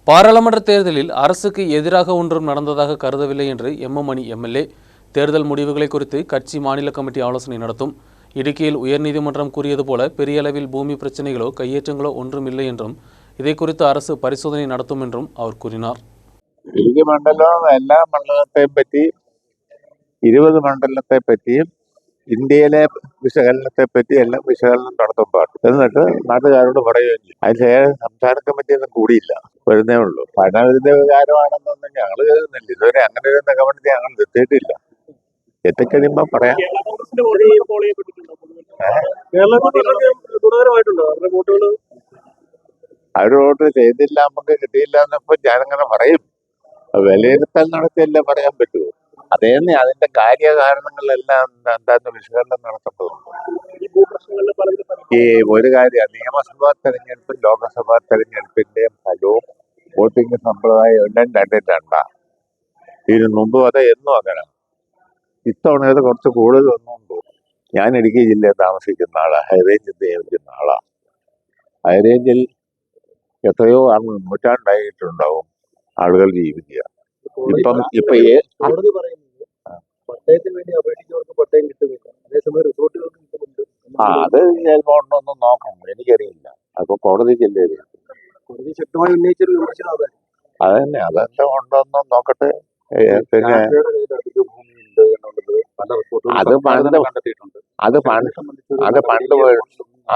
பாராளுமன்ற தேர்தலில் அரசுக்கு எதிராக ஒன்றும் நடந்ததாக கருதவில்லை என்று எம்.எம். எம்எல்ஏ தேர்தல் முடிவுகளை குறித்து கட்சி மாநில கமிட்டி ஆலோசனை நடத்தும். இடுக்கியில் உயர்நீதிமன்றம் கூறியது போல பெரிய அளவில் பூமி பிரச்சனைகளோ கையேற்றங்களோ ஒன்றும் இல்லை என்றும் இதை குறித்து அரசு பரிசோதனை நடத்தும் என்றும் அவர் கூறினார். ഇടുക്കി മണ്ഡലം എല്ലാ മണ്ഡലത്തെയും പറ്റി 20 മണ്ഡലത്തെ പറ്റിയും ഇന്ത്യയിലെ വിശകലനത്തെ പറ്റി എല്ലാം വിശകലനം നടത്തും പാർട്ടി. എന്നിട്ട് നാട്ടുകാരോട് പറയുകയും ചെയ്യും. അതിന് സംസ്ഥാന കമ്മിറ്റി ഒന്നും കൂടിയില്ല, വരുന്നേ ഉള്ളൂ. ഭരണവിരുദ്ധ വികാരമാണെന്നൊന്നും ഞങ്ങൾ കരുതുന്നില്ല. ഇതുവരെ അങ്ങനെ ഒരു കമ്മിറ്റി ഞങ്ങൾ എത്തിയിട്ടില്ല. എത്തിക്കഴിയുമ്പോ പറയാം. അവര് വോട്ട് ചെയ്തില്ല, നമുക്ക് കിട്ടിയില്ല എന്നപ്പോ ഞാനങ്ങനെ പറയും. വിലയിരുത്തൽ നടത്തിയല്ലേ പറയാൻ പറ്റുമോ? അതേന്നെ അതിന്റെ കാര്യകാരണങ്ങളെല്ലാം എന്താന്ന് വിശകലനം നടത്തേണ്ടതുണ്ട്. ഈ ഒരു കാര്യം, നിയമസഭാ തെരഞ്ഞെടുപ്പും ലോക്സഭാ തെരഞ്ഞെടുപ്പിന്റെയും ഫലവും വോട്ടിംഗ് സമ്പ്രദായം എല്ലാം രണ്ടാണ്. ഇതിനു മുമ്പ് അത് എന്നും അങ്ങനെ. ഇത്തവണ ഇത് കുറച്ച് കൂടുതൽ ഒന്നും. ഞാൻ ഇടുക്കി ജില്ലയിൽ താമസിക്കുന്ന ആളാ, ഹൈറേഞ്ചിൽ നിയമിക്കുന്ന ആളാ. ഹൈറേഞ്ചിൽ എത്രയോ നൂറ്റാണ്ടായിട്ടുണ്ടാവും ആളുകൾ ജീവിക്കുക. ഇപ്പം അത് ചിലപ്പോ ഉണ്ടോന്നും നോക്കണം, എനിക്കറിയില്ല. അപ്പൊ കോടതിക്കല്ലേ ശക്തമായി ഉന്നയിച്ചൊരു വിമർശനം അതന്നെ. അതെന്താ ഉണ്ടോന്നും നോക്കട്ടെ. പിന്നെ അത് പണ്ട്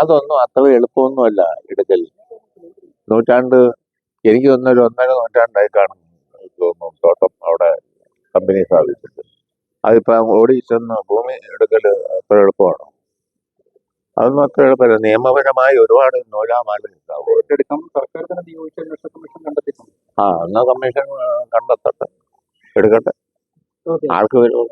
അതൊന്നും അത്ര എളുപ്പമൊന്നുമല്ല എടുക്കൽ. എനിക്ക് തോന്നുന്നു 1.5 നൂറ്റാണ്ടായി കാണും തോന്നുന്നു തോട്ടം അവിടെ കമ്പനി സ്ഥാപിച്ചിട്ട്. അതിപ്പോ ഓടി ചെന്ന് ഭൂമി എടുക്കല് അത്ര എളുപ്പമാണോ? അതൊന്നും അത്ര എളുപ്പമല്ല. നിയമപരമായി ഒരുപാട് നൂലാമാല ഉണ്ടാവും. എന്നാ കമ്മീഷൻ കണ്ടെത്തട്ടെ, എടുക്കട്ടെ. ആർക്ക് വരുമോ?